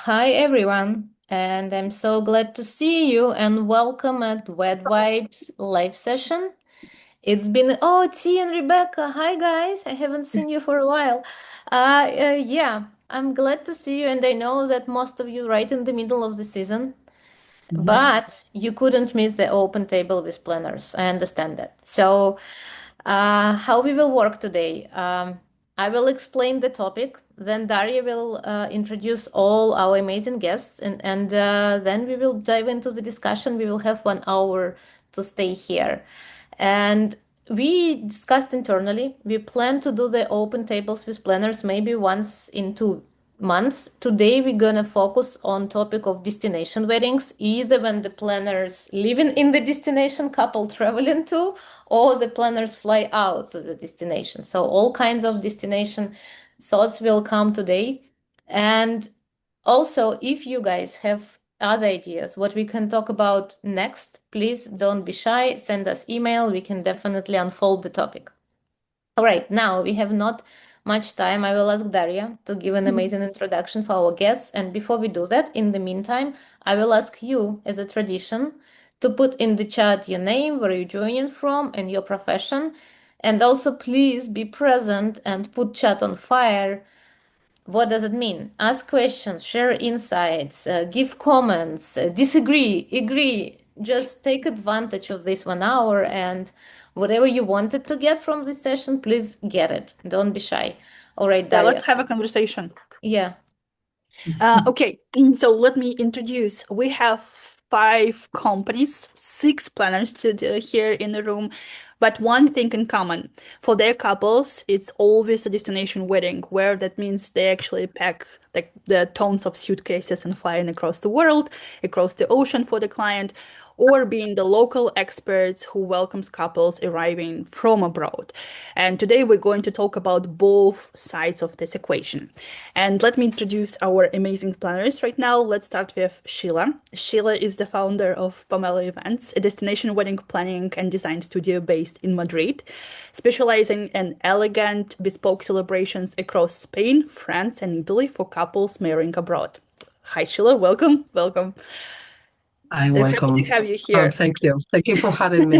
Hi everyone, and I'm so glad to see you and welcome at WedVibes live session. It's been T and Rebecca. Hi guys, I haven't seen you for a while. Yeah, I'm glad to see you, and I know that most of you right in the middle of the season, but you couldn't miss the open table with planners. I understand that. So how we will work today. I will explain the topic, then Daria will introduce all our amazing guests, and then we will dive into the discussion. We will have 1 hour to stay here. And we discussed internally, we plan to do the open tables with planners maybe once in 2 months. Today we're gonna focus on topic of destination weddings, either when the planners living in the destination couple traveling to, or the planners fly out to the destination. So all kinds of destination thoughts will come today. And also, if you guys have other ideas, what we can talk about next, please don't be shy. Send us email. We can definitely unfold the topic. All right, now we have not much time. I will ask Daria to give an amazing introduction for our guests. And before we do that, in the meantime, I will ask you, as a tradition, to put in the chat your name, where you're joining from, and your profession. And also, please be present and put chat on fire. What does it mean? Ask questions, share insights, give comments, disagree, agree. Just take advantage of this 1 hour, and whatever you wanted to get from this session, please get it. Don't be shy. All right, Yeah, let's Daria. have a conversation. Yeah. Okay, so let me introduce. We have 5 companies, 6 planners here in the room, but one thing in common. For their couples, it's always a destination wedding, where that means they actually pack the tons of suitcases and flying across the world, across the ocean for the client, or being the local experts who welcomes couples arriving from abroad. And today we're going to talk about both sides of this equation. And let me introduce our amazing planners right now. Let's start with Sheila. Sheila is the founder of Pamela Events, a destination wedding planning and design studio based in Madrid, specializing in elegant, bespoke celebrations across Spain, France, and Italy for couples marrying abroad. Hi, Sheila. Welcome. Welcome. I'm They're happy to welcome. have you Oh, here. thank you. Thank you for having me.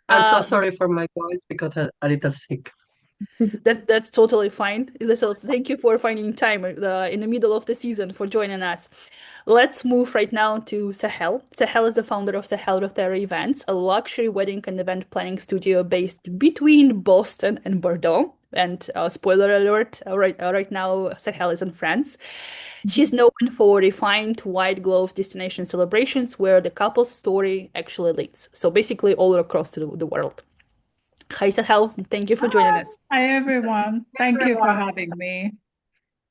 I'm so Uh, sorry for my voice because I'm a little sick. that's totally fine. So thank you for finding time in the middle of the season for joining us. Let's move right now to Sahel. Sahel is the founder of Sahel Rotary Events, a luxury wedding and event planning studio based between Boston and Bordeaux. And spoiler alert, right now Sahel is in France. She's known for refined white glove destination celebrations where the couple's story actually leads. So basically all across the world. Hi Sahel, thank you for joining us. Hi, everyone. Thank you for having me.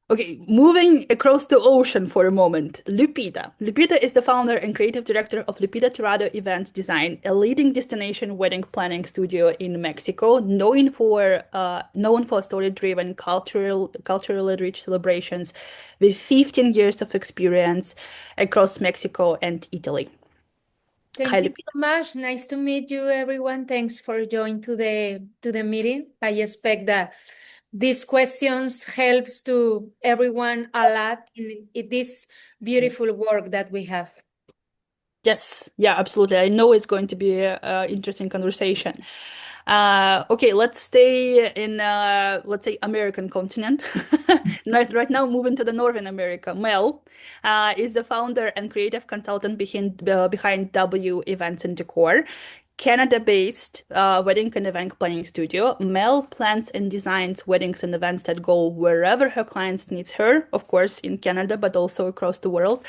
Okay, moving across the ocean for a moment, Lupita. Lupita is the founder and creative director of Lupita Tirado Events Design, a leading destination wedding planning studio in Mexico, known for story-driven, culturally rich celebrations, with 15 years of experience across Mexico and Italy. Thank Hi, you Lupita. so much. Nice to meet you, everyone. Thanks for joining to the meeting. I expect that these questions helps to everyone a lot in this beautiful work that we have. Yes, yeah, absolutely. I know it's going to be a interesting conversation. Okay, let's stay in, let's say, American continent. Right now, moving to the Northern America. Mel is the founder and creative consultant behind W Events and Decor. Canada-based wedding and event planning studio. Mel plans and designs weddings and events that go wherever her clients needs her, of course, in Canada, but also across the world.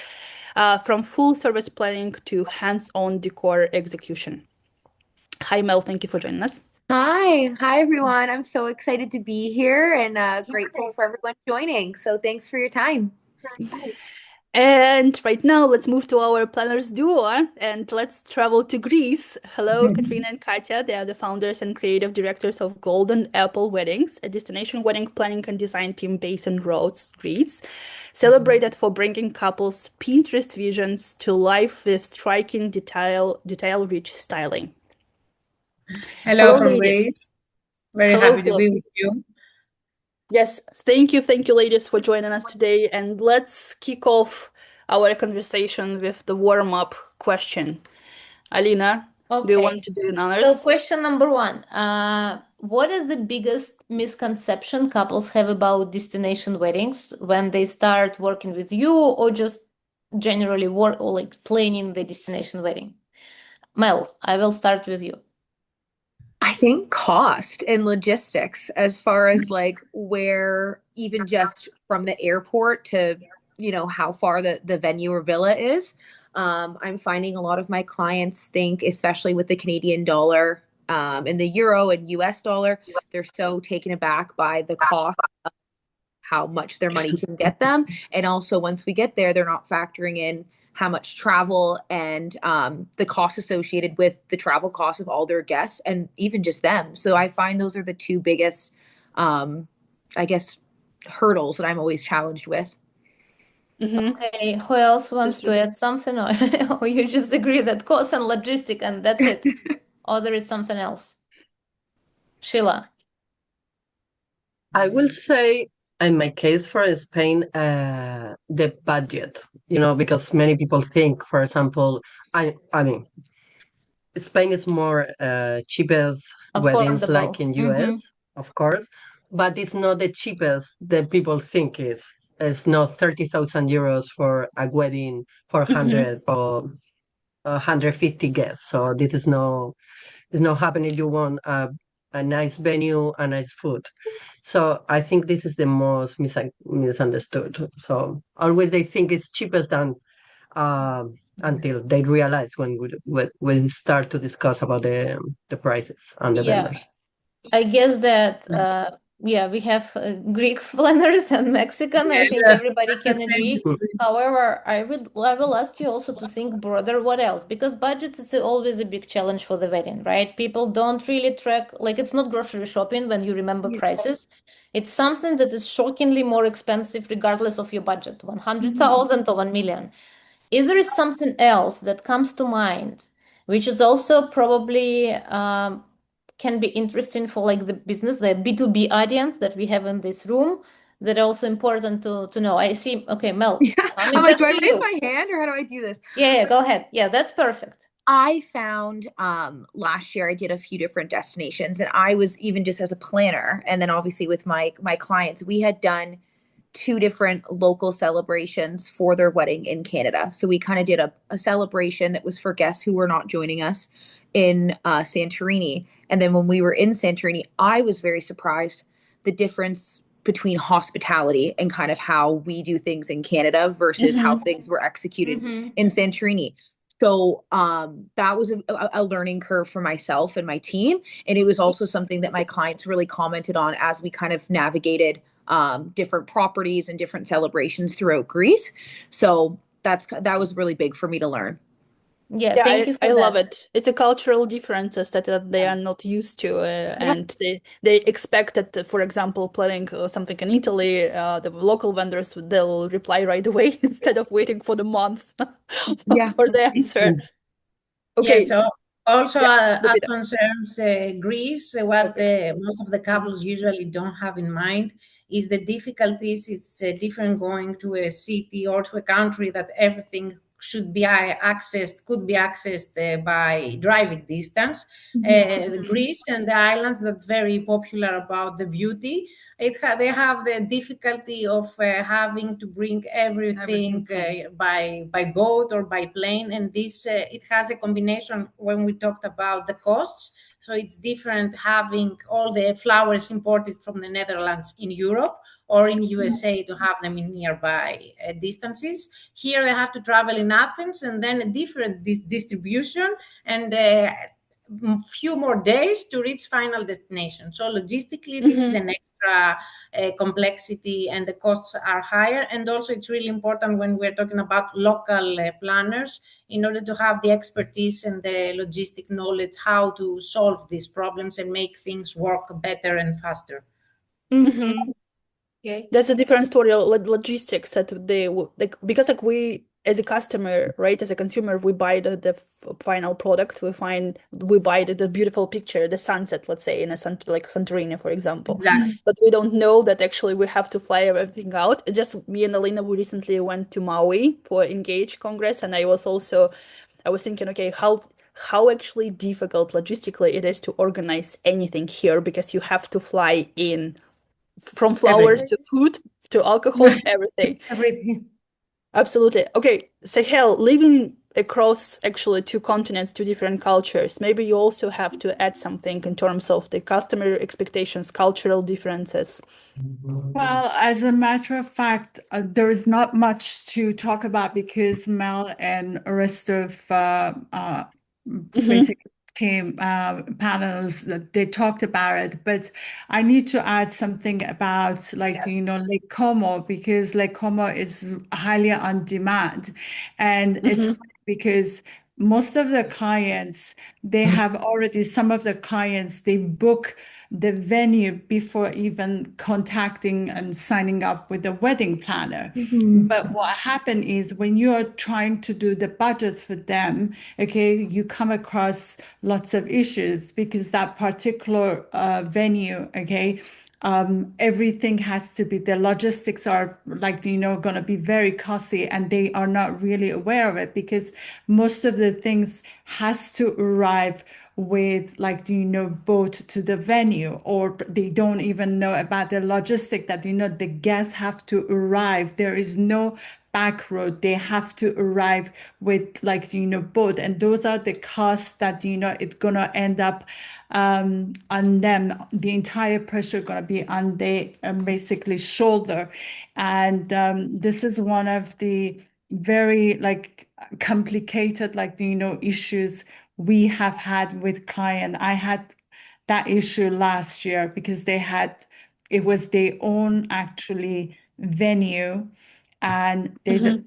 From full service planning to hands-on decor execution. Hi, Mel. Thank you for joining us. Hi everyone. I'm so excited to be here and grateful for everyone joining. So thanks for your time. And right now, let's move to our planners duo and let's travel to Greece. Hello, Katrina and Katya. They are the founders and creative directors of Golden Apple Weddings, a destination wedding planning and design team based in Rhodes, Greece, celebrated for bringing couples' Pinterest visions to life with striking detail-rich styling. Hello from ladies. Greece. Very Hello, happy to hello. be with you. Yes, thank you, ladies, for joining us today. And let's kick off our conversation with the warm-up question. Alina, do you want Okay. to do an So honors? question number one, what is the biggest misconception couples have about destination weddings when they start working with you or just generally work or like planning the destination wedding? Mel, I will start with you. I think cost and logistics, as far as like where, even just from the airport to, how far the venue or villa is. I'm finding a lot of my clients think, especially with the Canadian dollar, and the euro and US dollar, they're so taken aback by the cost, how much their money can get them. And also, once we get there, they're not factoring in how much travel and the costs associated with the travel costs of all their guests and even just them. So I find those are the two biggest, I guess, hurdles that I'm always challenged with. Mm-hmm. Okay, who else wants to add something or, or you just agree that cost and logistic and that's it? Or there is something else? Sheila. I will say, in my case for Spain, the budget, because many people think, for example, I mean, Spain is more cheapest weddings like Affordable. in Mm-hmm. US, of course, but it's not the cheapest that people think is. It's not 30,000 euros for a wedding for Mm-hmm. 100 or 150 guests. So this is no, it's not happening. You want a nice venue, a nice food. So I think this is the most misunderstood. So always they think it's cheapest than until they realize when we start to discuss about the prices and the Yeah. vendors. I guess that yeah, we have Greek planners and Mexican. I Yes, think everybody the can same. agree. However, I will ask you also to think broader. What else? Because budgets is always a big challenge for the wedding, right? People don't really track, like it's not grocery shopping when you remember prices. It's something that is shockingly more expensive regardless of your budget, 100,000 or 1 million. If there is something else that comes to mind, which is also probably can be interesting for like the business, the B2B audience that we have in this room, that are also important to know. I see. Okay, Mel, Yeah. coming I'm like, back do I to raise you. my hand or how do I do this? Yeah, go ahead. Yeah, that's perfect. I found last year I did a few different destinations, and I was even just as a planner, and then obviously with my clients, we had done two different local celebrations for their wedding in Canada. So we kind of did a celebration that was for guests who were not joining us in Santorini. And then when we were in Santorini, I was very surprised the difference between hospitality and kind of how we do things in Canada versus how Mm-hmm. things were executed Mm-hmm. in Santorini. So that was a learning curve for myself and my team. And it was also something that my clients really commented on as we kind of navigated different properties and different celebrations throughout Greece. So that was really big for me to learn. Yeah, Yeah, thank you I for love that. it. It's a cultural differences that they are not used to, Yeah. and they expect that, for example, planning something in Italy, the local vendors they'll reply right away instead of waiting for the month Yeah. for the answer. Yes, Okay, so also yeah, as Lupita. concerns Greece, what Okay. most of the couples usually don't have in mind is the difficulties. It's different going to a city or to a country that everything should be accessed, could be accessed by driving distance. Greece and the islands that very popular about the beauty. They have the difficulty of having to bring everything by boat or by plane, and this it has a combination when we talked about the costs. So it's different having all the flowers imported from the Netherlands in Europe or in USA to have them in nearby distances. Here they have to travel in Athens and then a different distribution and few more days to reach final destination. So logistically, this is Mm-hmm. an extra complexity and the costs are higher. And also it's really important when we're talking about local planners in order to have the expertise and the logistic knowledge how to solve these problems and make things work better and faster. Mm-hmm. Okay. That's a different story. Logistics that they like because like we as a customer, right, as a consumer, we buy the final product. We buy the beautiful picture, the sunset, let's say, in a like Santorini, for example. Exactly. But we don't know that actually we have to fly everything out. Just me and Alina, we recently went to Maui for Engage Congress, and I was thinking, okay, how actually difficult logistically it is to organize anything here, because you have to fly in from flowers Everything. to food to alcohol, everything. Everything. Absolutely. Okay, Sahel, living across actually two continents, two different cultures, maybe you also have to add something in terms of the customer expectations, cultural differences. Well, as a matter of fact, there is not much to talk about because Mel and the rest of Mm-hmm, basic team panels that they talked about it. But I need to add something about Lake Como, because Lake Como is highly on demand, and it's mm-hmm, funny because most of the clients, some of the clients, they book the venue before even contacting and signing up with the wedding planner. But what happened is when you are trying to do the budgets for them, okay, you come across lots of issues because that particular venue, okay, everything has to be, the logistics are going to be very costly, and they are not really aware of it because most of the things has to arrive with boat to the venue, or they don't even know about the logistic that the guests have to arrive. There is no back road. They have to arrive with boat, and those are the costs that it's gonna end up on them. The entire pressure gonna be on their basically shoulder, and this is one of the very complicated issues we have had with client. I had that issue last year because it was their own actually venue, and they mm-hmm,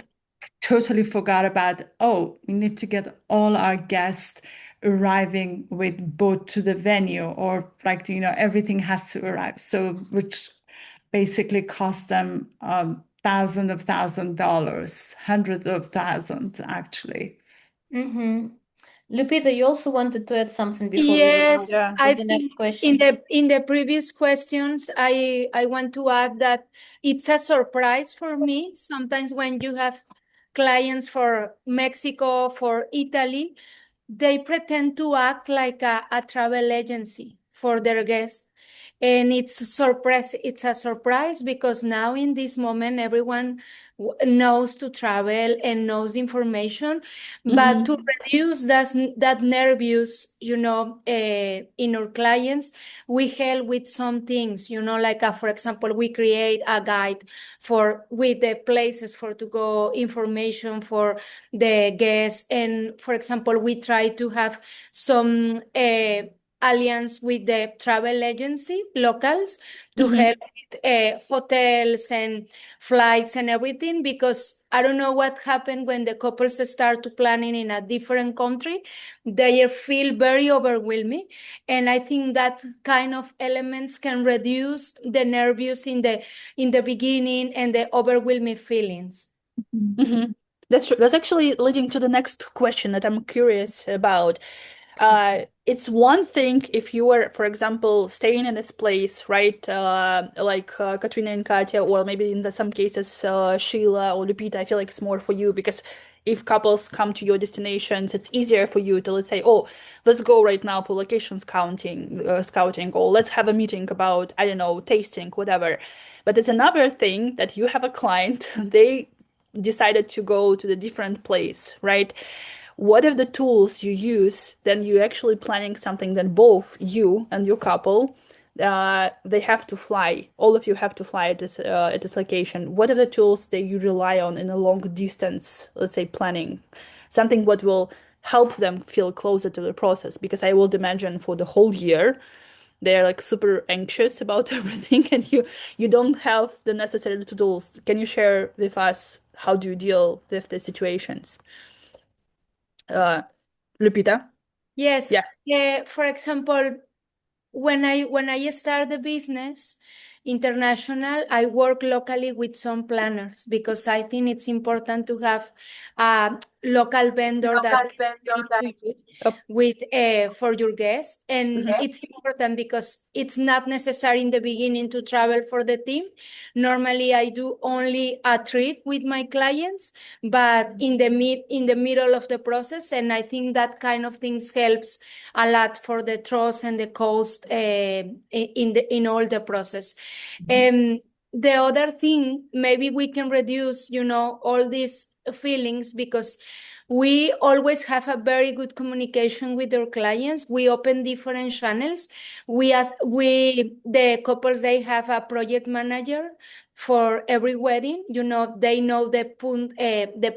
totally forgot about, oh, we need to get all our guests arriving with boat to the venue, or everything has to arrive. So which basically cost them $1,000s, hundreds of thousands actually. Mm-hmm. Lupita, you also wanted to add something before we move on Yes, yeah. I with the think next question. in the previous questions, I want to add that it's a surprise for me sometimes when you have clients for Mexico, for Italy, they pretend to act like a travel agency for their guests. And it's a surprise because now in this moment everyone knows to travel and knows information, but Mm-hmm, to reduce that nervous, in our clients, we help with some things, like for example, we create a guide for with the places for to go, information for the guests, and for example, we try to have some alliance with the travel agency locals to mm-hmm, help with hotels and flights and everything, because I don't know what happened when the couples start to planning in a different country. They feel very overwhelming, and I think that kind of elements can reduce the nervous in the beginning and the overwhelming feelings. mm-hmm. That's true. That's actually leading to the next question that I'm curious about. It's one thing if you were, for example, staying in this place, right? Like Katrina and Katya, or maybe in some cases, Sheila or Lupita. I feel like it's more for you because if couples come to your destinations, it's easier for you to, let's say, oh, let's go right now for location scouting, or let's have a meeting about, I don't know, tasting, whatever. But it's another thing that you have a client, they decided to go to the different place, right? What if the tools you use, then you're actually planning something that both you and your couple, they have to fly. All of you have to fly at this location. What are the tools that you rely on in a long distance, let's say, planning? Something what will help them feel closer to the process. Because I would imagine for the whole year, they're like super anxious about everything, and you don't have the necessary tools. Can you share with us how do you deal with the situations? Uh, Lupita? Yes. Yeah. For example, when I start the business, international, I work locally with some planners because I think it's important to have a local vendor that help you with for your guests. And it's important because it's not necessary in the beginning to travel for the team. Normally, I do only a trip with my clients, but in the middle of the process, and I think that kind of things helps a lot for the trust and the cost in all the process. The other thing, maybe we can reduce, all these feelings because we always have a very good communication with our clients. We open different channels. The couples, they have a project manager for every wedding. They know the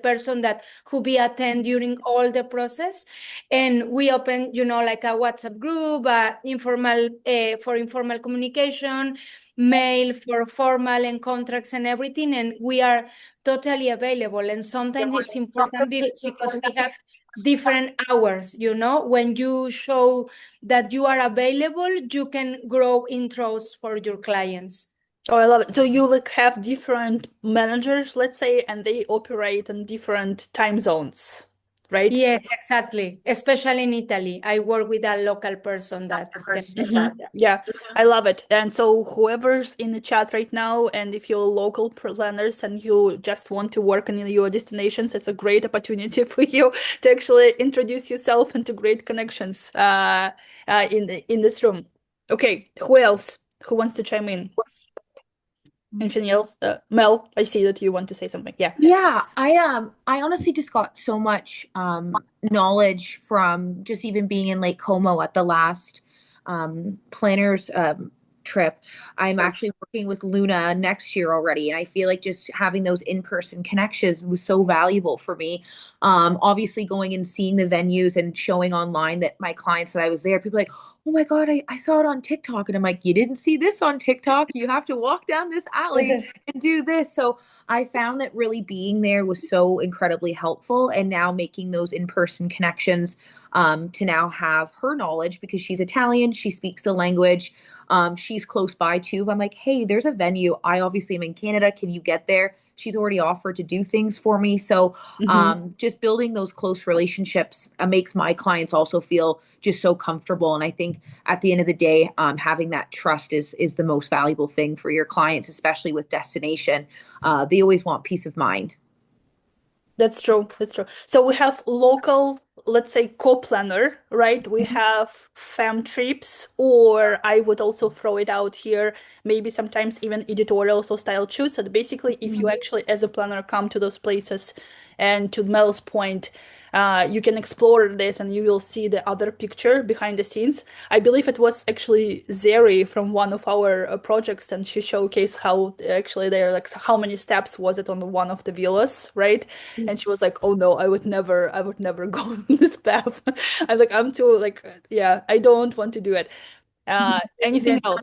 person that who be attend during all the process, and we open, like a WhatsApp group, informal for informal communication, mail for formal and contracts and everything, and we are totally available. And sometimes it's important because we have different hours. When you show that you are available, you can grow intros for your clients. Oh, I love it. So you have different managers, let's say, and they operate in different time zones, right? Yes, exactly. Especially in Italy, I work with a local person that can do that. Yeah, I love it. And so whoever's in the chat right now, and if you're local planners and you just want to work in your destinations, it's a great opportunity for you to actually introduce yourself and to great connections in this room. Okay, who else? Who wants to chime in? Anything else? Mel, I see that you want to say something. Yeah. Yeah, I honestly just got so much knowledge from just even being in Lake Como at the last planners trip. I'm actually working with Luna next year already, and I feel like just having those in-person connections was so valuable for me. Obviously going and seeing the venues and showing online that my clients that I was there, people are like, oh my God, I saw it on TikTok. And I'm like, you didn't see this on TikTok. You have to walk down this alley and do this. So I found that really being there was so incredibly helpful, and now making those in-person connections to now have her knowledge because she's Italian, she speaks the language. She's close by too. I'm like, hey, there's a venue. I obviously am in Canada. Can you get there? She's already offered to do things for me. So just building those close relationships makes my clients also feel just so comfortable. And I think at the end of the day, having that trust is the most valuable thing for your clients, especially with destination. They always want peace of mind. That's true. That's true. So we have local, let's say, co-planner, right? We have fam trips, or I would also throw it out here, maybe sometimes even editorials or style choose. So basically, if you actually, as a planner, come to those places, and to Mel's point, you can explore this and you will see the other picture behind the scenes. I believe it was actually Zeri from one of our projects, and she showcased how actually they're like, how many steps was it on one of the villas, right? And she was like, oh no, I would never go on this path. I'm like, I'm too like, yeah, I don't want to do it. Anything Yes. else?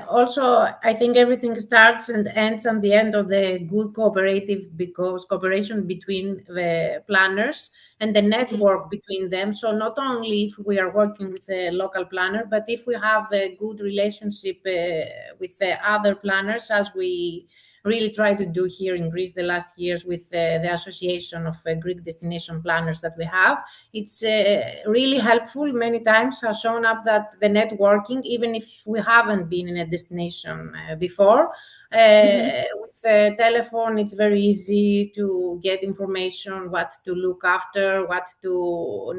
Also, I think everything starts and ends on the end of the good cooperation between the planners and the network between them. So not only if we are working with a local planner, but if we have a good relationship with the other planners, as we really try to do here in Greece the last years with the Association of Greek Destination Planners that we have. It's really helpful. Many times has shown up that the networking, even if we haven't been in a destination before, with the telephone, it's very easy to get information, what to look after, what to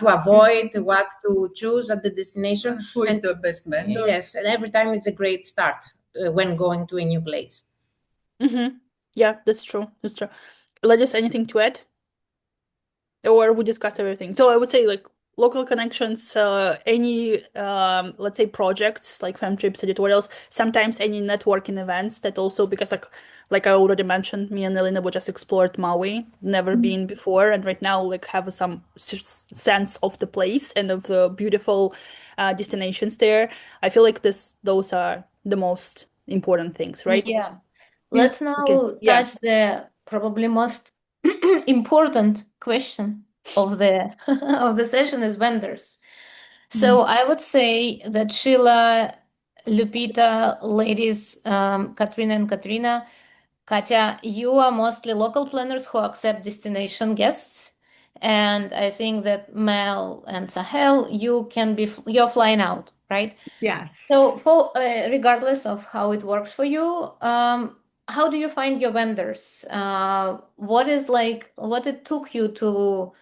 avoid, what to choose at the destination. Who is the best vendor? Yes, and every time it's a great start when going to a new place. Yeah, that's true. That's true. Let's anything to add? Or we discussed everything. So I would say like local connections, any let's say projects like fam trips, editorials, sometimes any networking events that also, because like I already mentioned, me and Alina we just explored Maui, never been before, and right now like have some sense of the place and of the beautiful destinations there. I feel like those are the most important things, right? Yeah. Let's now Okay. Yeah. touch the probably most important question of the of the session is vendors. So I would say that Sheila Lupita, ladies, Katrina and Katrina. Katya, you are mostly local planners who accept destination guests. And I think that Mel and Sahel, you're flying out, right? So, Yes. regardless of how it works for you, how do you find your vendors? What it took you to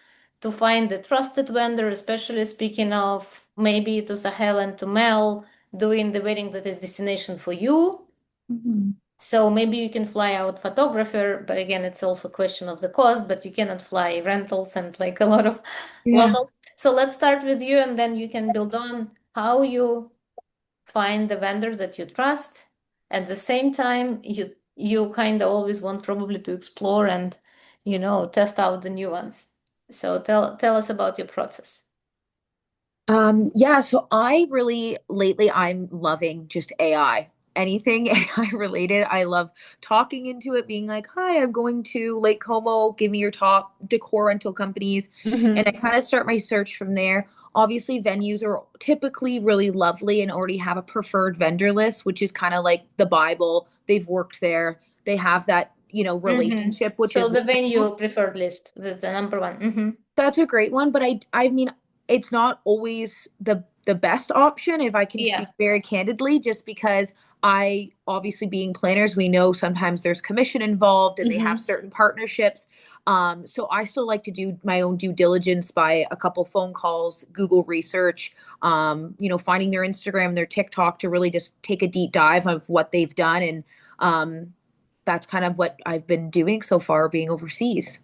find the trusted vendor, especially speaking of maybe to Sahel and to Mel doing the wedding that is destination for you. Mhm. So maybe you can fly out photographer, but again, it's also a question of the cost, but you cannot fly rentals and like a lot of Yeah. locals. So let's start with you and then you can build on how you find the vendors that you trust. At the same time, you kind of always want probably to explore and test out the new ones. So tell us about your process. Yeah, so I really lately I'm loving just AI. Anything AI related. I love talking into it, being like, hi, I'm going to Lake Como, give me your top decor rental companies. And I Hmm. kind of start my search from there. Obviously, venues are typically really lovely and already have a preferred vendor list, which is kind of like the Bible. They've worked there. They have that, Mm-hmm. relationship, which So is the wonderful. venue preferred list, that's the number one. Mm-hmm. That's a great one, but I mean it's not always the best option if I can Yeah. speak very candidly, just because I obviously being planners, we know sometimes there's commission involved and they have Hmm. certain partnerships. So I still like to do my own due diligence by a couple phone calls, Google research, finding their Instagram, their TikTok to really just take a deep dive of what they've done. And that's kind of what I've been doing so far being overseas.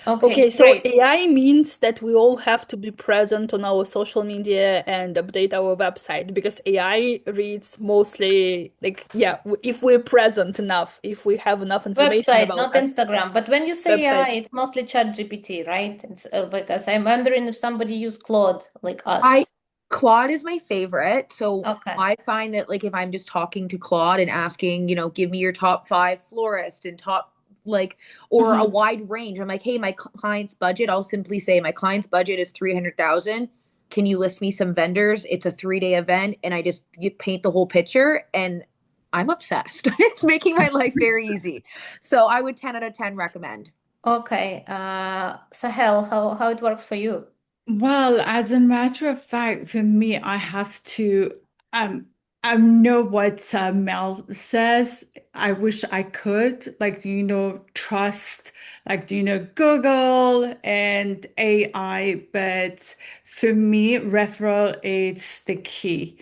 Okay, Okay, so great. AI means that we all have to be present on our social media and update our website because AI reads mostly like, yeah, if we're present enough, if we have enough information Website, about not us, Instagram. But when you say website. AI, it's mostly Chat GPT, right? It's because I'm wondering if somebody used Claude like I us. Claude is my favorite. So Okay. I find that like if I'm just talking to Claude and asking, give me your top five florist and top like or a Hmm. wide range. I'm like, hey, my client's budget. I'll simply say my client's budget is 300,000. Can you list me some vendors? It's a 3-day event, and I just you paint the whole picture, and I'm obsessed. It's making my life very easy. So I would 10 out of 10 recommend. Okay. Sahel, how it works for you? Well, as a matter of fact, for me, I have to um I know what Mel says. I wish I could, like, trust, like, Google and AI, but for me, referral is the key.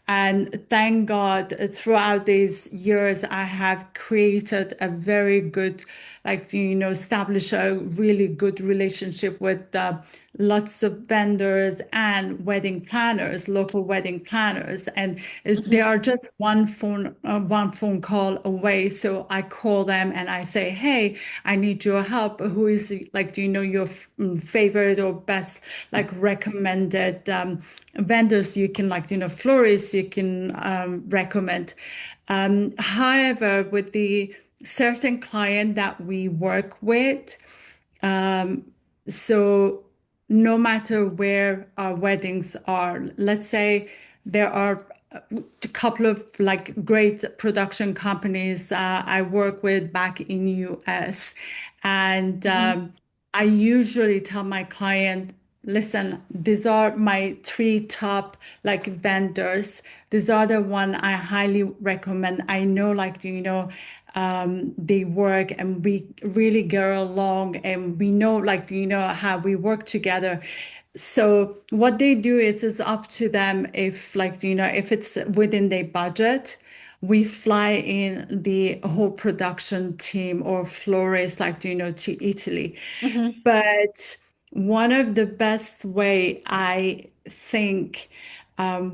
And thank God, throughout these years, I have created a very good, like, establish a really good relationship with lots of vendors and wedding planners, local wedding planners, and they Hmm. are just one phone call away. So I call them and I say, "Hey, I need your help. Who is like, your favorite or best like recommended vendors? You can like, florists you can recommend." However, with the certain client that we work with, um, so no matter where our weddings are, let's say there are a couple of like great production companies I work with back in US, and Mhm. I usually tell my client, listen, these are my three top like vendors. These are the one I highly recommend. I know like they work and we really get along and we know like how we work together. So what they do is it's up to them if like if it's within their budget. We fly in the whole production team or florist like to Italy. Hmm. But one of the best way I think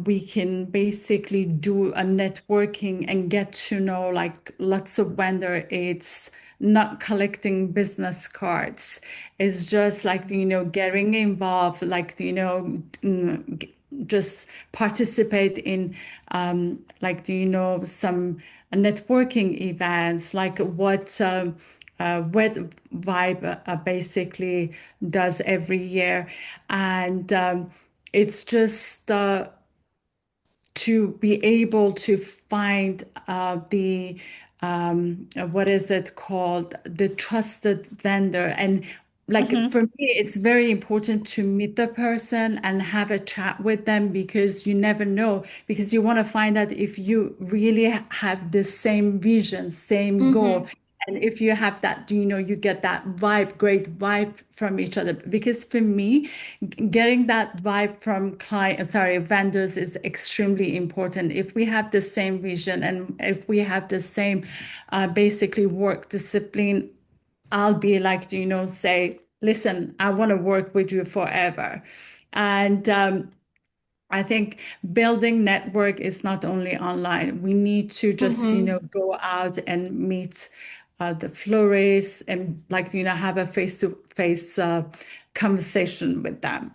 we can basically do a networking and get to know like lots of vendor. It's not collecting business cards. It's just like getting involved, like just participate in like some networking events like what Wed Vibe basically does every year, and it's just to be able to find the what is it called, the trusted vendor. And like for me, it's very important to meet the person and have a chat with them, because you never know, because you want to find out if you really have the same vision, same goal. And if you have that, you get that vibe, great vibe from each other. Because for me, getting that vibe from vendors is extremely important. If we have the same vision and if we have the same basically work discipline, I'll be like, say, listen, I want to work with you forever. And I think building network is not only online. We need to just, go out and meet the florists and have a face-to-face conversation with them.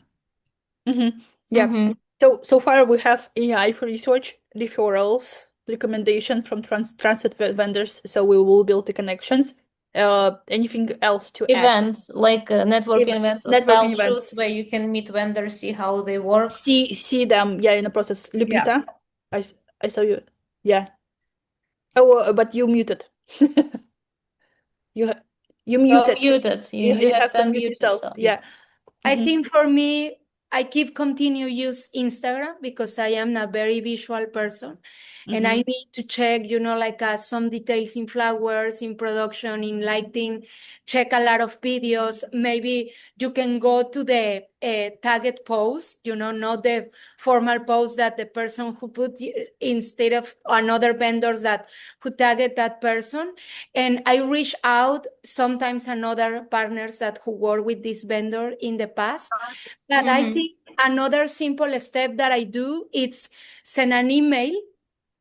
Yeah. So far we have AI for research, referrals, recommendation from trusted vendors. So we will build the connections. Anything else to add? Events like networking events or Networking style events. shoots where you can meet vendors, see how they work. See them, in the process. Lupita, I saw you. Yeah. Oh, but you muted. You muted. Muted. You have to unmute unmute yourself. Yeah. I think for me, I keep continue use Instagram because I am a very visual person. And I need to check, like some details in flowers, in production, in lighting, check a lot of videos. Maybe you can go to the tagged post, not the formal post that the person who put instead of another vendors that who tagged that person. And I reach out sometimes another partners that who work with this vendor in the past. But I think another simple step that I do is send an email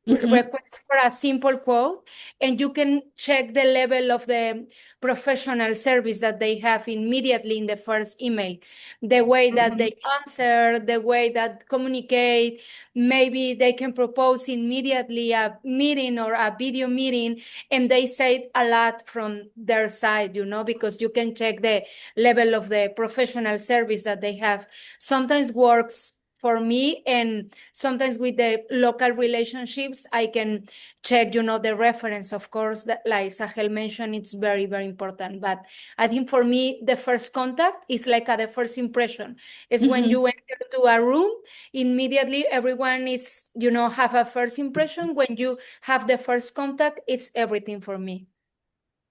request for a simple quote, and you can check the level of the professional service that they have immediately in the first email, the way that they answer, the way that communicate. Maybe they can propose immediately a meeting or a video meeting, and they say a lot from their side, because you can check the level of the professional service that they have. Sometimes works for me, and sometimes with the local relationships I can check the reference. Of course, that, like Sahel mentioned, it's very, very important. But I think for me the first contact is like the first impression is when you enter to a room, immediately everyone is have a first impression. When you have the first contact, it's everything for me.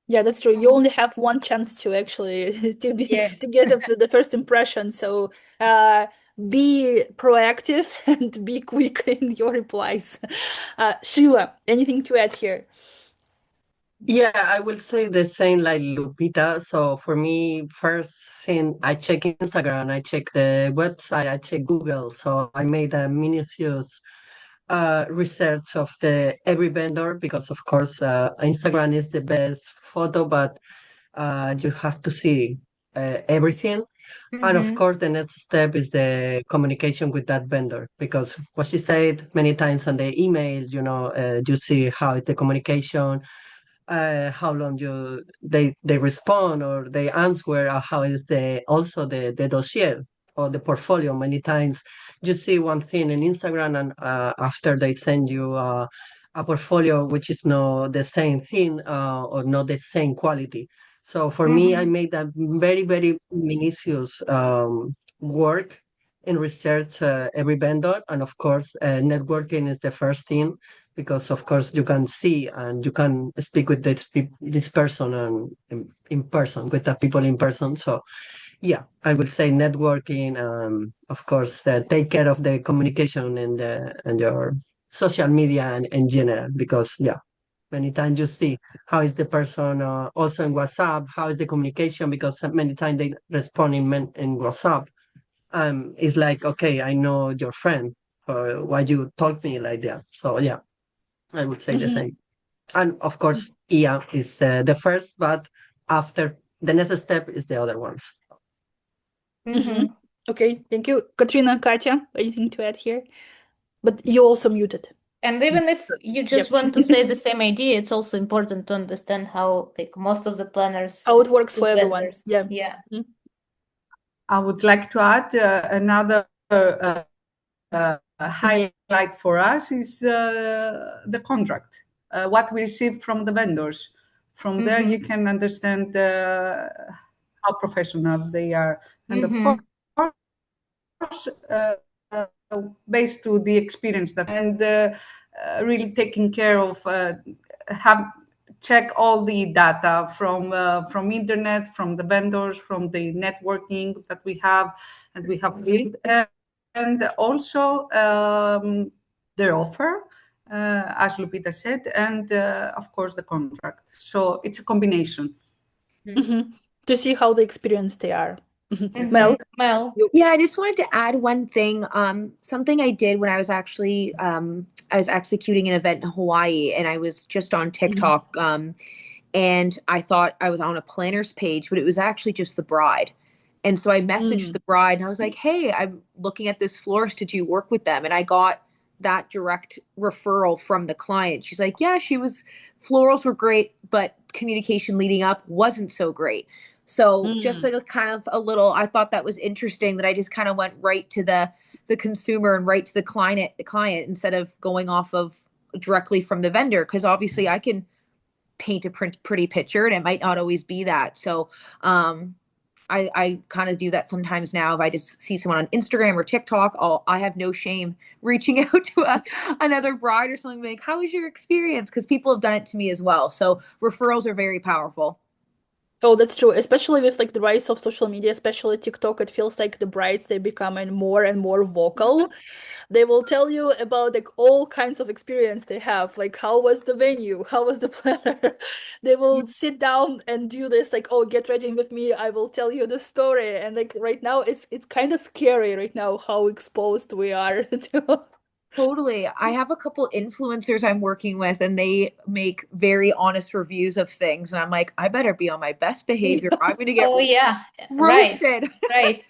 Yeah, that's true. You only have one chance to actually to get the first impression. So be proactive and be quick in your replies. Sheila, anything to add here? Yeah, I will say the same like Lupita. So for me, first thing, I check Instagram, I check the website, I check Google. So I made a minutious research of the every vendor, because of course Instagram is the best photo, but you have to see everything. And of course, the next step is the communication with that vendor, because what she said many times on the email, you see how is the communication, how long they respond or they answer, or how is also the dossier or the portfolio. Many times you see one thing in Instagram, and after they send you a portfolio which is not the same thing, or not the same quality. So for me, I made a very, very minutious work in research every vendor, and of course networking is the first thing, because of course you can see and you can speak with this person and in person, with the people in person. So yeah, I would say networking, of course take care of the communication and your social media and in general, because yeah, many times you see how is the person, also in WhatsApp, how is the communication, because many times they respond in WhatsApp. It's like, okay, I know your friend, for why you told me like that. So yeah, I would say the same. And of course, IA is the first, but after the next step is the other ones. Okay, thank you. Katrina, Katya, anything to add here? But you also muted. And even if you just want to say the same idea, it's also important to understand how most of the planners how it works use for everyone. vendors. Yeah. I would like to add another highlight for us is the contract, what we receive from the vendors. From there, you can understand how professional they are. And of course, based to the experience that and really taking care of have check all the data from internet, from the vendors, from the networking that we have and we have built, and also their offer, as Lupita said, and of course the contract. So it's a combination. To see how the experienced they are. Mel? Mel. Yeah, I just wanted to add one thing. Something I did when I was actually I was executing an event in Hawaii, and I was just on TikTok. And I thought I was on a planner's page, but it was actually just the bride. And so I messaged the bride, and I was like, "Hey, I'm looking at this florist. Did you work with them?" And I got that direct referral from the client. She's like, "Yeah, florals were great, but communication leading up wasn't so great." So just like a kind of a little, I thought that was interesting that I just kind of went right to the consumer and right to the client instead of going off of directly from the vendor, because obviously I can paint a pretty picture and it might not always be that. So I kind of do that sometimes now. If I just see someone on Instagram or TikTok, I have no shame reaching out to another bride or something like, "How was your experience?" Because people have done it to me as well. So referrals are very powerful. Oh, that's true. Especially with like the rise of social media, especially TikTok, it feels like the brides, they becoming more and more vocal. They will tell you about like all kinds of experience they have, like how was the venue, how was the planner. They will sit down and do this, like, oh, get ready with me, I will tell you the story. And like right now, it's kind of scary right now how exposed we are to. Totally. I have a couple influencers I'm working with, and they make very honest reviews of things. And I'm like, I better be on my best behavior. I'm going to get Oh yeah, right, roasted. right.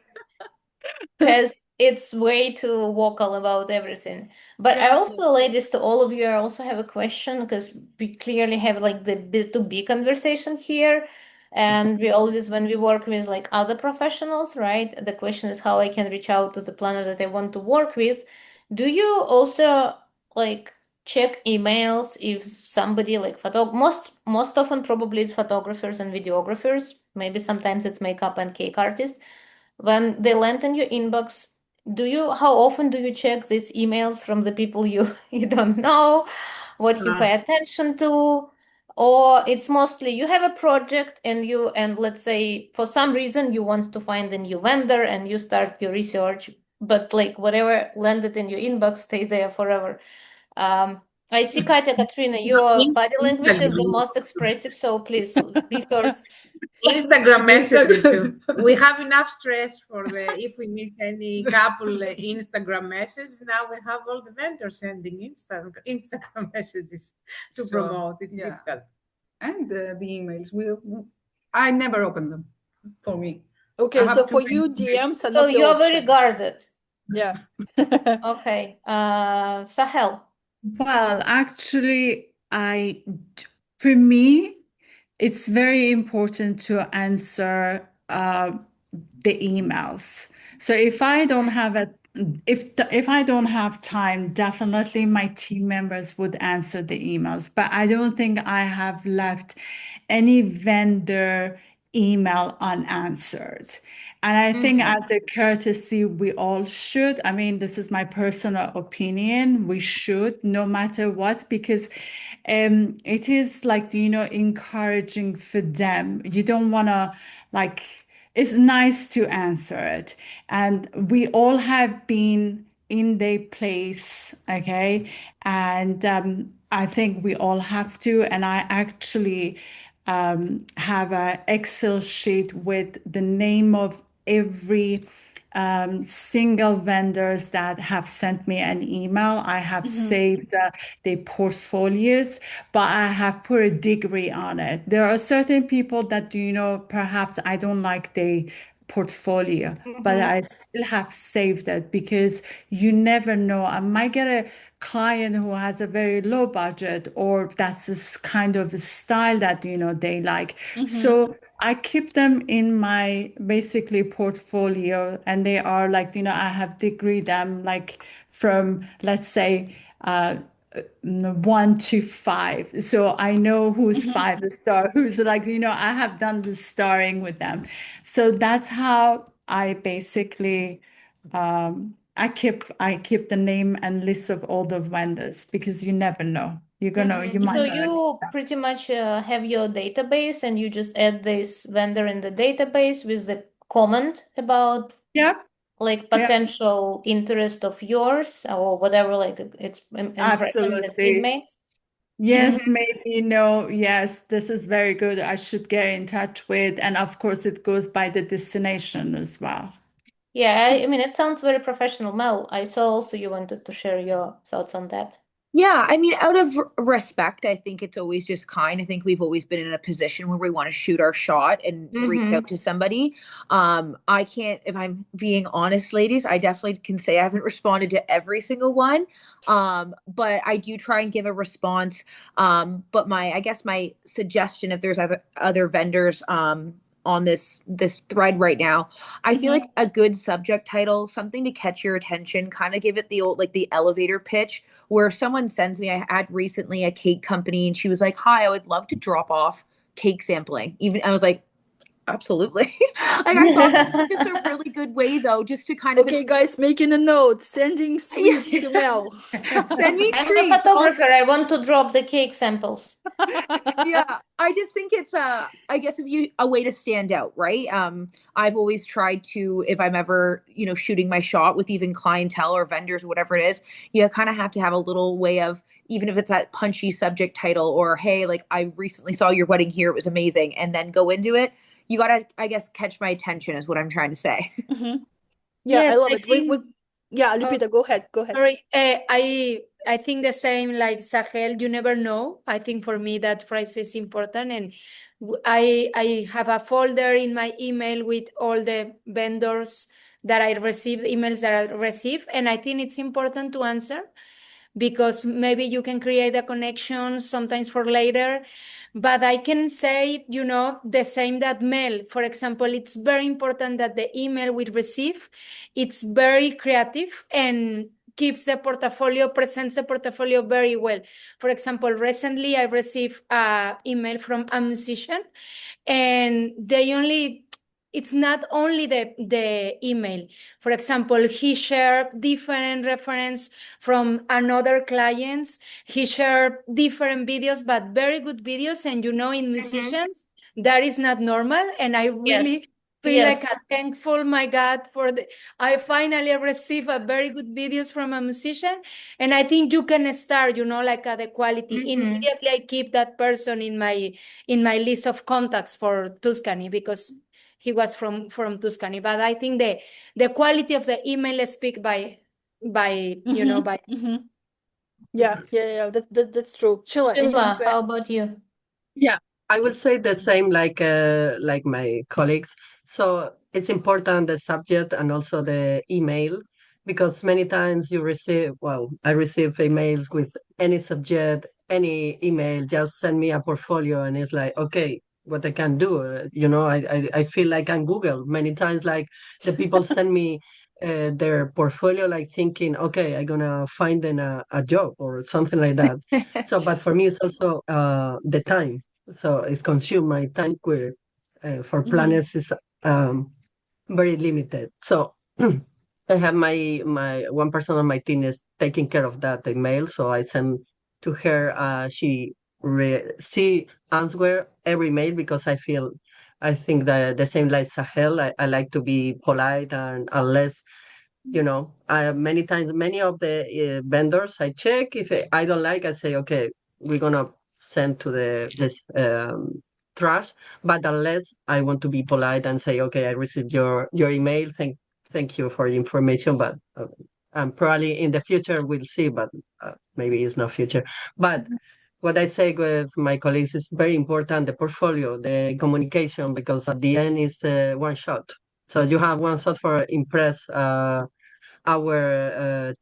Because it's way too vocal about everything. But I Yeah. also, ladies, to all of you, I also have a question because we clearly have like the B2B conversation here. And we always, when we work with like other professionals, right? The question is how I can reach out to the planner that I want to work with. Do you also like check emails if somebody like most often probably it's photographers and videographers, maybe sometimes it's makeup and cake artists when they land in your inbox, how often do you check these emails from the people you you don't know, what you pay attention to? Or it's mostly you have a project and let's say for some reason you want to find a new vendor and you start your research, but like whatever landed in your inbox stays there forever. I see Katya, Katrina, your body language is the Instagram. most expressive, so please be first. Instagram messages too. We have enough stress for the if we miss any couple Instagram messages. Now we have all the vendors sending Instagram messages to promote. It's difficult. And the emails, I never open them for me. Okay, so for you, DMs are So not the you're very option. guarded. Yeah. Okay. Sahel. Well, actually, for me, it's very important to answer the emails. So if I don't have if I don't have time, definitely my team members would answer the emails. But I don't think I have left any vendor email unanswered. And I think as a courtesy, we all should. I mean, this is my personal opinion. We should, no matter what, because it is like, encouraging for them. You don't want to like, it's nice to answer it. And we all have been in their place, okay? And I think we all have to. And I actually have an Excel sheet with the name of every single vendors that have sent me an email. I have saved their portfolios, but I have put a degree on it. There are certain people that, perhaps I don't like their portfolio, but I still have saved it because you never know. I might get a client who has a very low budget, or that's this kind of a style that they like. So I keep them in my basically portfolio, and they are like, I have degree them like from, let's say, 1 to 5. So I know who's 5 star, who's like, I have done the starring with them. So that's how I basically I keep the name and list of all the vendors, because you never know. You might So not. you pretty much have your database, and you just add this vendor in the database with the comment about Yeah, like potential interest of yours or whatever, like impression the feed absolutely. makes. Yes, maybe no. Yes, this is very good. I should get in touch with, and of course, it goes by the destination as well. Yeah, I mean, it sounds very professional. Mel, I saw also you wanted to share your thoughts on that. Yeah, I mean, out of respect, I think it's always just kind. I think we've always been in a position where we want to shoot our shot and reach out to somebody. I can't, if I'm being honest, ladies, I definitely can say I haven't responded to every single one. But I do try and give a response. But I guess my suggestion, if there's other vendors, on this thread right now, I feel like a good subject title, something to catch your attention, kind of give it the old, like the elevator pitch, where someone sends me, I had recently a cake company, and she was like, hi, I would love to drop off cake sampling. Even I was like, absolutely. Like, I thought that was just a really good way, though, just to kind of Okay, guys, making a note, sending sweets to Mel. send me I'm treats. a photographer. I want to drop the cake samples. Yeah, I just think it's I guess, if you a way to stand out, right? I've always tried to, if I'm ever, shooting my shot with even clientele or vendors or whatever it is, you kind of have to have a little way of, even if it's that punchy subject title, or hey, like, I recently saw your wedding here, it was amazing, and then go into it. You gotta, I guess, catch my attention is what I'm trying to say. Yeah, Yes, I love I it. think. Yeah, Oh, Lupita, go ahead. Go ahead. sorry, I think the same like Sahel. You never know. I think for me that phrase is important, and I have a folder in my email with all the vendors that I receive, emails that I receive, and I think it's important to answer, because maybe you can create a connection sometimes for later. But I can say, the same that Mel, for example, it's very important that the email we receive, it's very creative and presents the portfolio very well. For example, recently I received an email from a musician, and it's not only the email. For example, he shared different reference from another clients. He shared different videos, but very good videos. And in musicians, that is not normal. And I Yes. really feel like a thankful, my God, I finally received a very good videos from a musician. And I think you can start, like the quality. Immediately I keep that person in my list of contacts for Tuscany, because he was from Tuscany. But I think the quality of the email speak by by. Yeah. That's true. Sheila, anything Shilva, to add? how about you? Yeah, I will say the same like my colleagues. So it's important the subject and also the email, because many times I receive emails with any subject, any email, just send me a portfolio, and it's like, okay, what I can do. I feel like I'm Google many times. Like, the people send me their portfolio, like thinking, okay, I'm gonna find them a job or something like that. So, but for me, it's also the time. So it's consume my time for planners is very limited. So I have my one person on my team is taking care of that email. So I send to her. She answer every mail, because I think that the same like Sahel. I like to be polite, and unless many times, many of the vendors I check. If I don't like, I say, okay, we're gonna send to this trash. But unless I want to be polite and say, okay, I received your email. Thank you for the information, but probably in the future we'll see. But maybe it's not future. But what I say with my colleagues is very important: the portfolio, the communication, because at the end it's one shot. So you have one shot for impress our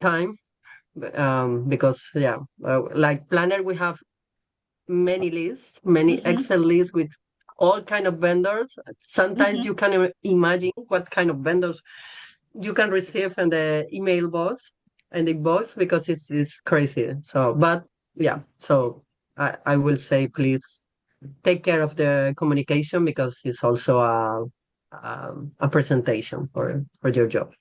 time, because like planner, we have many lists, many Excel lists with all kind of vendors. Sometimes you can imagine what kind of vendors you can receive in the email box and the box, because it's crazy. So, but yeah, so I will say, please take care of the communication, because it's also a presentation for your job.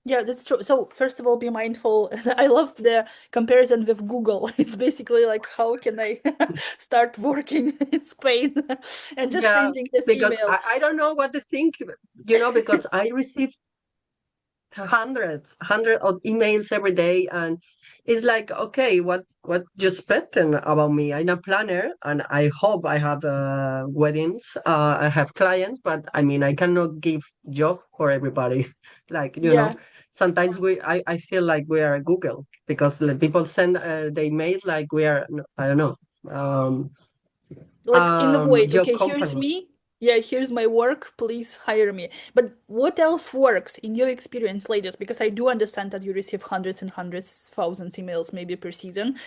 Yeah, that's true. So first of all, be mindful. I loved the comparison with Google. It's basically like, how can I start working in Spain and just Yeah, sending this because email. I don't know what to think, because I receive hundred of emails every day, and it's like, okay, what you expecting about me? I'm a planner, and I hope I have weddings, I have clients, but I mean, I cannot give job for everybody. Like, Yeah, sometimes I feel like we are Google, because the people send the email like we are, I don't know, um like in the void. job Okay, here's company. me. Yeah, here's my work. Please hire me. But what else works in your experience, ladies? Because I do understand that you receive hundreds and hundreds, thousands emails maybe per season.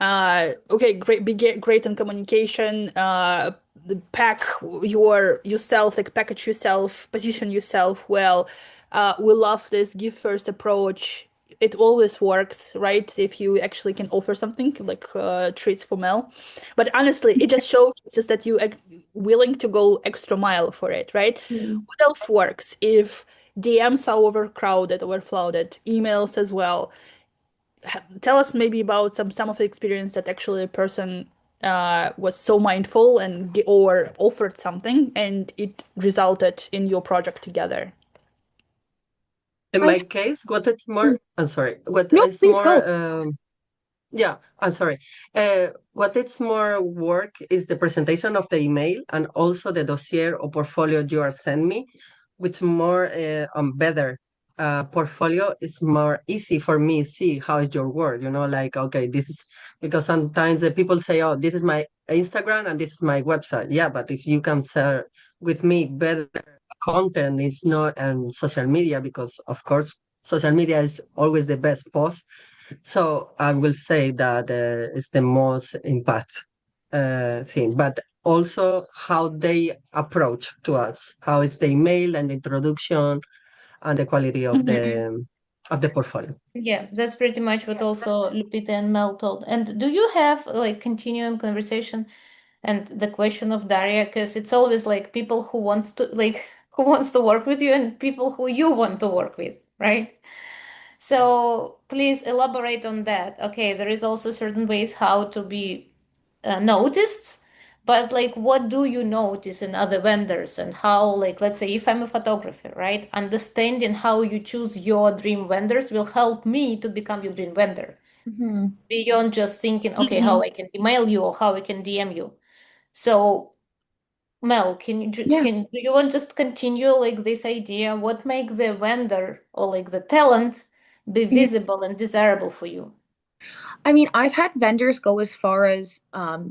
Okay, great, be great in communication. Pack yourself, like package yourself, position yourself well. We love this give first approach. It always works, right? If you actually can offer something like treats for Mel. But honestly, it just showcases that you willing to go extra mile for it, right? What else works? If DMs are overcrowded, overflooded, emails as well. Tell us maybe about some of the experience that actually a person was so mindful and or offered something and it resulted in your project together. In my I case, what it's more, I'm sorry, what no, is please more, go. yeah, I'm sorry. What it's more work is the presentation of the email, and also the dossier or portfolio you are send me, which more better portfolio is more easy for me see how is your work. Like, okay, this is, because sometimes the people say, oh, this is my Instagram and this is my website. Yeah, but if you can share with me better content, it's not social media, because of course social media is always the best post. So I will say that it's the most impact thing, but also how they approach to us, how it's the email and the introduction and the quality of the portfolio. Yeah, that's pretty much what also Lupita and Mel told. And do you have like continuing conversation and the question of Daria? Because it's always like people who wants to who wants to work with you and people who you want to work with, right? So please elaborate on that. Okay, there is also certain ways how to be noticed, but like what do you notice in other vendors and how, like, let's say if I'm a photographer, right? Understanding how you choose your dream vendors will help me to become your dream vendor beyond just thinking, okay, how I can email you or how I can DM you. So Mel, Yeah. do you want just continue like this idea? What makes the vendor or like the talent be visible and desirable for you? I mean, I've had vendors go as far as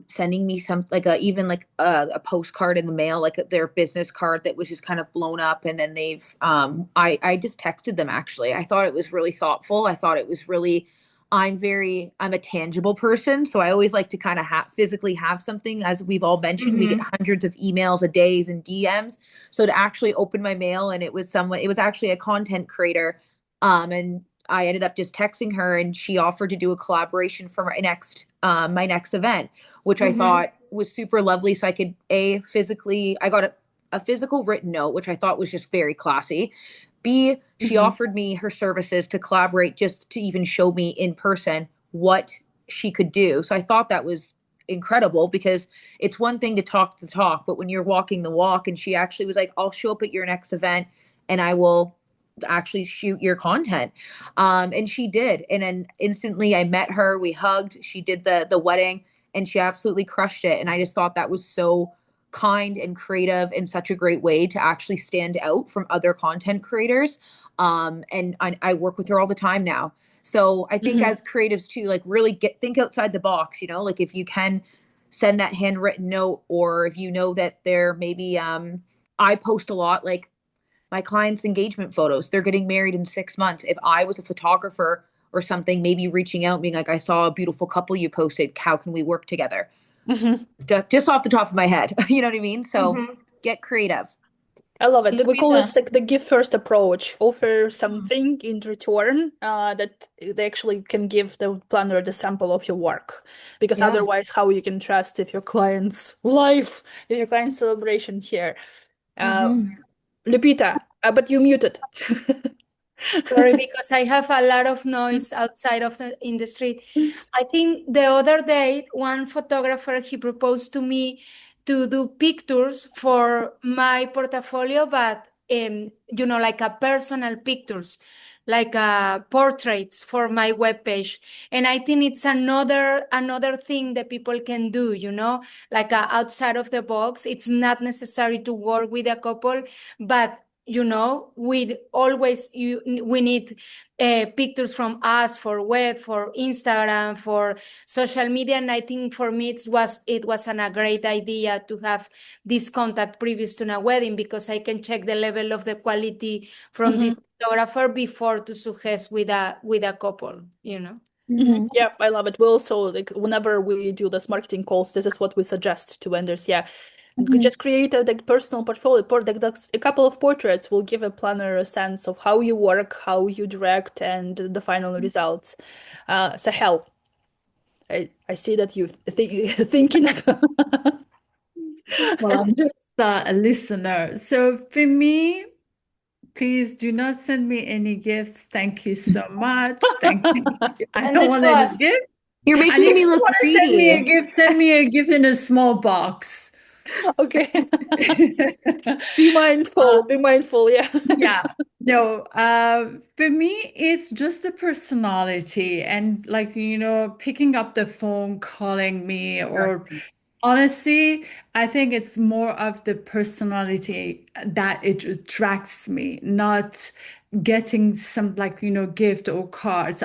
sending me some like even like a postcard in the mail, like their business card that was just kind of blown up, and then they've I just texted them actually. I thought it was really thoughtful. I thought it was really I'm a tangible person, so I always like to kind of physically have something. As we've all mentioned, we get hundreds of emails a day and DMs. So to actually open my mail, and it was actually a content creator, and I ended up just texting her, and she offered to do a collaboration for my next event, which I thought was super lovely. So I could I got a physical written note, which I thought was just very classy. B, she offered me her services to collaborate, just to even show me in person what she could do. So I thought that was incredible, because it's one thing to talk the talk, but when you're walking the walk, and she actually was like, I'll show up at your next event and I will actually shoot your content. And she did. And then instantly I met her, we hugged, she did the wedding, and she absolutely crushed it. And I just thought that was so kind and creative, and such a great way to actually stand out from other content creators. And I work with her all the time now. So I think as creatives too, like really think outside the box, like if you can send that handwritten note, or if you know that there maybe I post a lot, like my clients' engagement photos. They're getting married in 6 months. If I was a photographer or something, maybe reaching out, being like, I saw a beautiful couple you posted. How can we work together? Just off the top of my head. You know what I mean? So get creative. I love it. We call Lupita. this like the give first approach. Offer something in return that they actually can give the planner the sample of your work. Because Yeah. otherwise, how you can trust if your client's life, if your client's celebration here. Lupita, but you muted. Sorry, because I have a lot of noise outside of in the street. I think the other day, one photographer, he proposed to me to do pictures for my portfolio, but like a personal pictures, like portraits for my webpage. And I think it's another thing that people can do, like outside of the box. It's not necessary to work with a couple, but we need pictures from us for web, for Instagram, for social media. And I think for me it was a great idea to have this contact previous to a wedding, because I can check the level of the quality from this photographer before to suggest with a couple. Yeah, I love it. We also, like, whenever we do this marketing calls, this is what we suggest to vendors. Yeah, just create a like personal portfolio. A couple of portraits will give a planner a sense of how you work, how you direct, and the final results. Sahel, I see that you thinking of. Well, I'm just a listener. So for me, please do not send me any gifts. Thank you so much. Thank you. I And don't it want any was. gifts. You're And making if me you look want to greedy. send me a gift in a small box. Okay. Be mindful. Be mindful. Yeah. Yeah. No, for me, it's just the personality and like, picking up the phone, calling me, or honestly, I think it's more of the personality that it attracts me, not getting some like, gift or cards.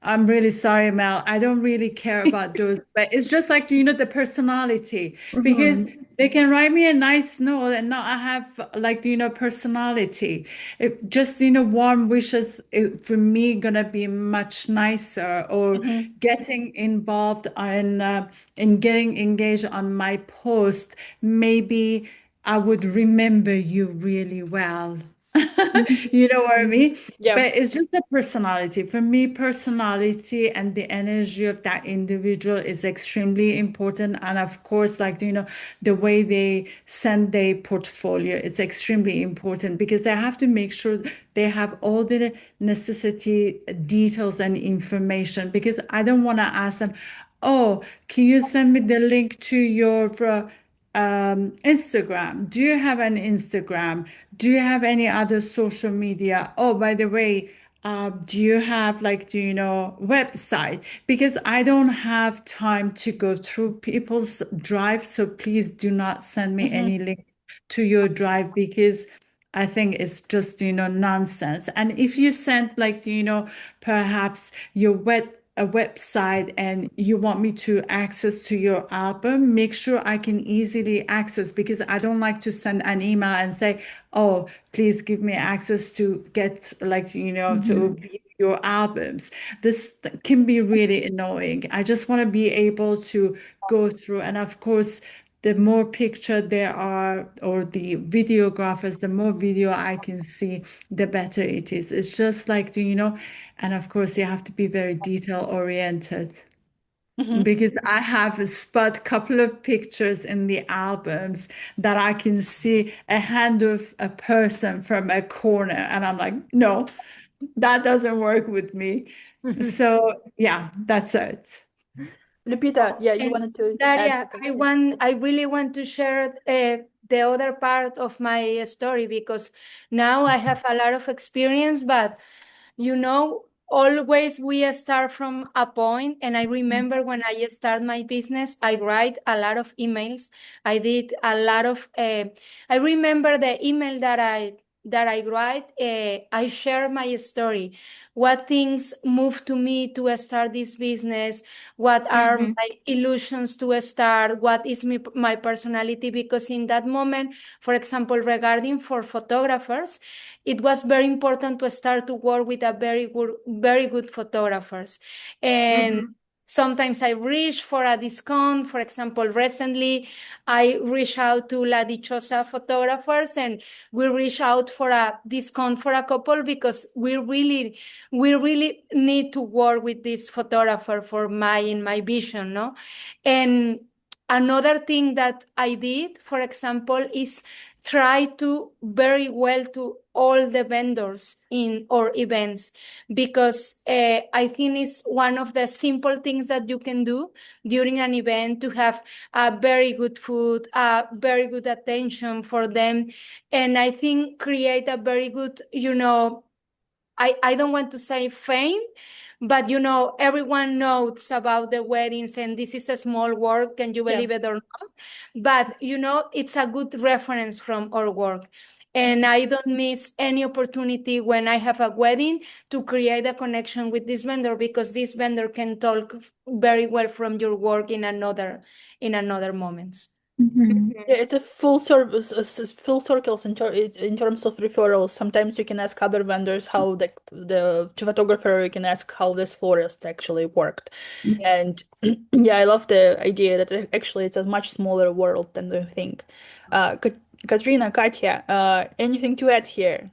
I'm really sorry, Mel. I don't really care about those, but it's just like, the personality, because they can write me a nice note and not have like, personality. If just, warm wishes for me gonna be much nicer, or getting involved in getting engaged on my post, maybe I would remember you really well. You know what I mean? Yeah. But it's just the personality. For me, personality and the energy of that individual is extremely important. And of course, like, the way they send their portfolio, it's extremely important, because they have to make sure they have all the necessity details and information, because I don't want to ask them, oh, can you send me the link to your Instagram? Do you have an Instagram? Do you have any other social media? Oh, by the way, do you have like, website? Because I don't have time to go through people's drive. So please do not send me any links to your drive, because I think it's just, nonsense. And if you send like, perhaps a website and you want me to access to your album, make sure I can easily access, because I don't like to send an email and say, oh, please give me access to get like, to view your albums. This can be really annoying. I just want to be able to go through. And of course, the more picture there are, or the videographers, the more video I can see, the better it is. It's just like, and of course you have to be very detail oriented, because I have a spot couple of pictures in the albums that I can see a hand of a person from a corner, and I'm like, no, that doesn't work with me. So yeah, that's it. Lupita, yeah, you And wanted to add Daria, something. I really want to share the other part of my story, because now I have a lot of experience, but always we start from a point. And I remember when I start my business, I write a lot of emails. I did a lot of, I remember the email that that I write, I share my story. What things moved to me to start this business? What are my illusions to start? What is my personality? Because in that moment, for example, regarding for photographers, it was very important to start to work with a very good photographers. And sometimes I reach for a discount. For example, recently I reached out to La Dichosa photographers and we reach out for a discount for a couple because we really need to work with this photographer for in my vision, no? And another thing that I did, for example, is try to very well to all the vendors in our events because I think it's one of the simple things that you can do during an event to have a very good food, very good attention for them, and I think create a very good, I don't want to say fame, but everyone knows about the weddings and this is a small work, can you believe it or not? But it's a good reference from our work. And I don't miss any opportunity when I have a wedding to create a connection with this vendor because this vendor can talk very well from your work in another moments. Yeah, it's a full service, full circles in terms of referrals. Sometimes you can ask other vendors how the photographer, you can ask how this florist actually worked. Yes. And yeah, I love the idea that actually it's a much smaller world than we think. Katrina, Katya, anything to add here?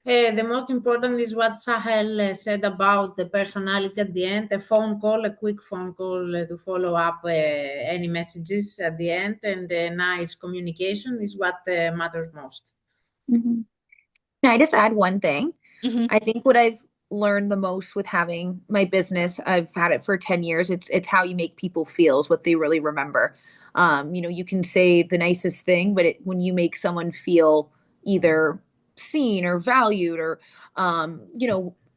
The most important is what Sahel said about the personality at the end, a quick phone call to follow up any messages at the end, and nice communication is what matters most. Can I just add one thing? I think what I've learned the most with having my business, I've had it for 10 years. It's how you make people feel is what they really remember. You can say the nicest thing, but when you make someone feel either seen or valued or,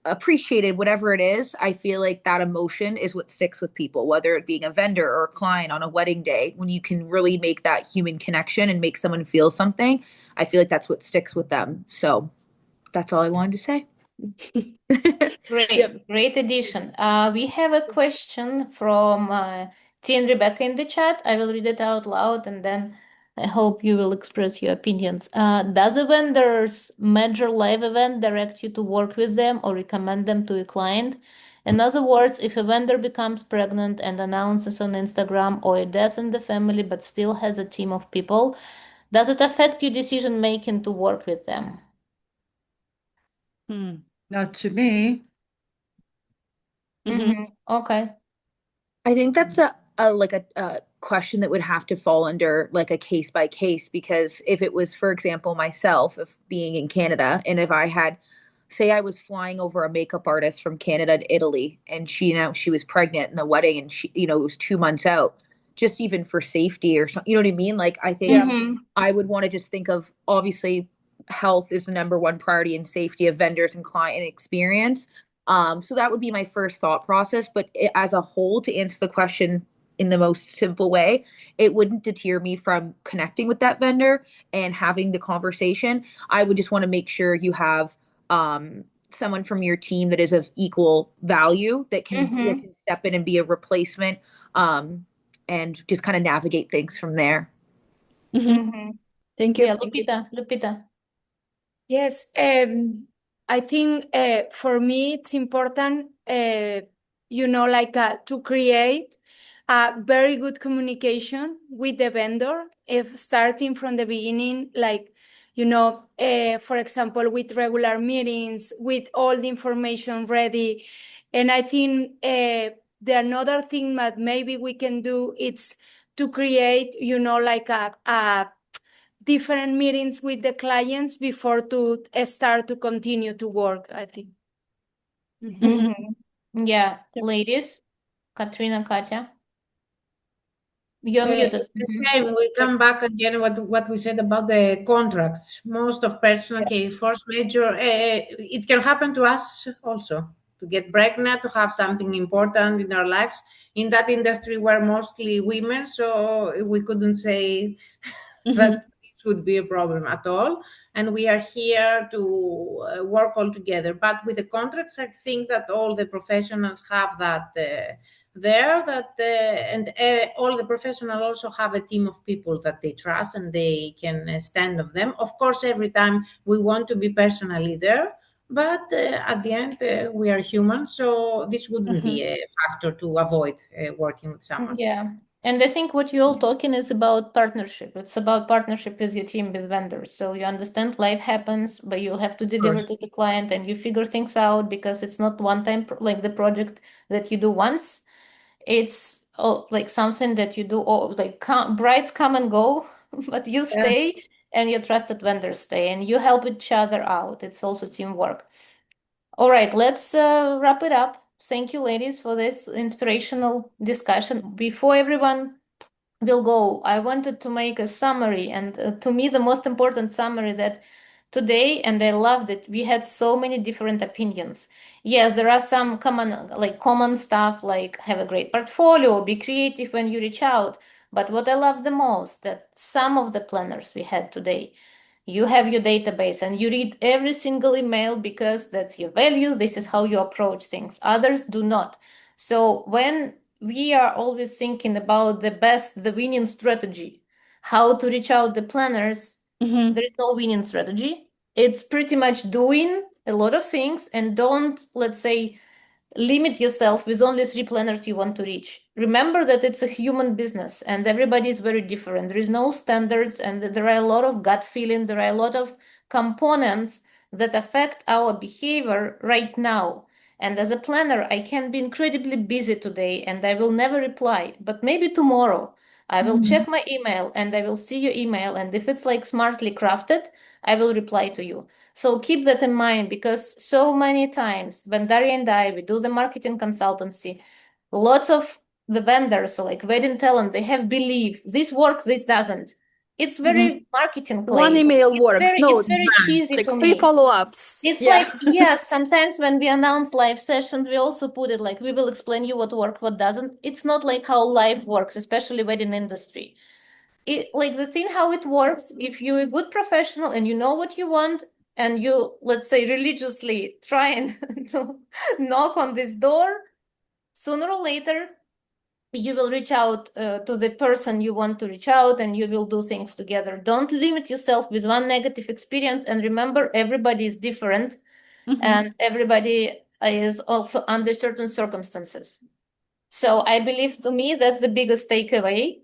appreciated, whatever it is, I feel like that emotion is what sticks with people, whether it being a vendor or a client on a wedding day. When you can really make that human connection and make someone feel something, I feel like that's what sticks with them. So that's all I wanted to say. Great addition. We have a question from T and Rebecca in the chat. I will read it out loud and then I hope you will express your opinions. Does a vendor's major live event direct you to work with them or recommend them to a client? In other words, if a vendor becomes pregnant and announces on Instagram or a death in the family but still has a team of people, does it affect your decision making to work with them? Not to me. Okay. I think that's a question that would have to fall under like a case by case, because if it was, for example, myself, of being in Canada, and if I had, say I was flying over a makeup artist from Canada to Italy and she was pregnant in the wedding and it was 2 months out, just even for safety or something, you know what I mean? Like, I think I would want to just think of, obviously, health is the number one priority and safety of vendors and client experience. So that would be my first thought process. But as a whole, to answer the question in the most simple way, it wouldn't deter me from connecting with that vendor and having the conversation. I would just want to make sure you have someone from your team that is of equal value that can step in and be a replacement, and just kind of navigate things from there. Thank you. Yeah, Lupita. Yes, I think for me it's important, to create a very good communication with the vendor, if starting from the beginning, for example, with regular meetings, with all the information ready. And I think the another thing that maybe we can do is to create, a different meetings with the clients before to start to continue to work, I think. Yeah, ladies, Katrina, Katya. You're muted. The same, we come back again what we said about the contracts. Most of personal case, force major, it can happen to us also, to get pregnant, to have something important in our lives. In that industry, we're mostly women, so we couldn't say that this would be a problem at all. and we are here to work all together. But with the contracts, I think that all the professionals have that there, that and all the professionals also have a team of people that they trust and they can stand of them. Of course, every time we want to be personally there, but at the end we are human, so this wouldn't be a factor to avoid working with someone. Yeah. And I think what you're all talking is about partnership. It's about partnership with your team, with vendors. So you understand life happens, but you have to deliver to the client and you figure things out because it's not one time like the project that you do once. It's like something that you do all like brides come and go, but you stay and your trusted vendors stay and you help each other out. It's also teamwork. All right, let's wrap it up. Thank you, ladies, for this inspirational discussion. Before everyone will go, I wanted to make a summary, and to me, the most important summary that today, and I loved it, we had so many different opinions. Yes, there are some common stuff like have a great portfolio, be creative when you reach out. But what I love the most that some of the planners we had today, you have your database and you read every single email because that's your values. This is how you approach things. Others do not. So when we are always thinking about the winning strategy, how to reach out the planners, there is no winning strategy. It's pretty much doing a lot of things and don't, let's say, limit yourself with only 3 planners you want to reach. Remember that it's a human business and everybody is very different. There is no standards and there are a lot of gut feeling. There are a lot of components that affect our behavior right now. And as a planner, I can be incredibly busy today and I will never reply. But maybe tomorrow I will check my email and I will see your email. And if it's like smartly crafted, I will reply to you. So keep that in mind because so many times when Daria and I, we do the marketing consultancy, lots of the vendors, so like wedding talent, they have belief this works, this doesn't. It's very marketing claim. One email works. It's very cheesy like to 3 me. follow-ups. It's like, yes, sometimes when we announce live sessions, we also put it like, we will explain you what works, what doesn't. It's not like how live works, especially wedding industry. Like the thing how it works, if you're a good professional and you know what you want, and you, let's say, religiously try and to knock on this door, sooner or later, you will reach out to the person you want to reach out and you will do things together. Don't limit yourself with one negative experience. And remember, everybody is different and everybody is also under certain circumstances. So I believe to me that's the biggest takeaway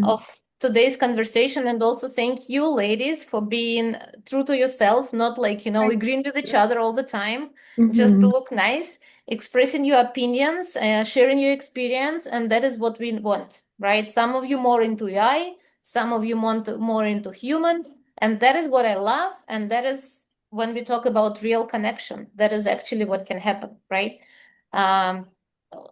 of today's conversation. And also thank you, ladies, for being true to yourself, not like, agreeing with each other all the time, just to look nice, expressing your opinions, sharing your experience. And that is what we want, right? Some of you more into AI, some of you want more into human. And that is what I love. And that is when we talk about real connection, that is actually what can happen, right?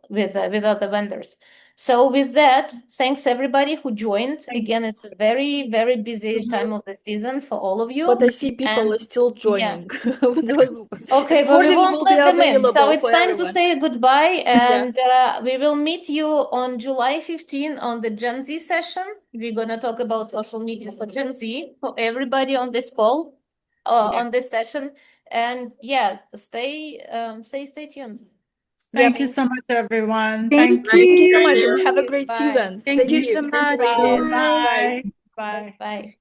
With other vendors. So with that, thanks everybody who joined. Again, it's a very, very busy time of the season for all of you. But I see people are still joining. Okay, but we Recording won't will be let them in. So available it's for time to everyone. say goodbye. And we will meet you on July 15 on the Gen Z session. We're going to talk about social media for Gen Z, for everybody on this call, on this session. And stay tuned. Thank you so much, everyone. Thank Thank you so you. much and have a great Bye. season. Thank you so Thank much. you. Bye. Bye. Bye. Bye.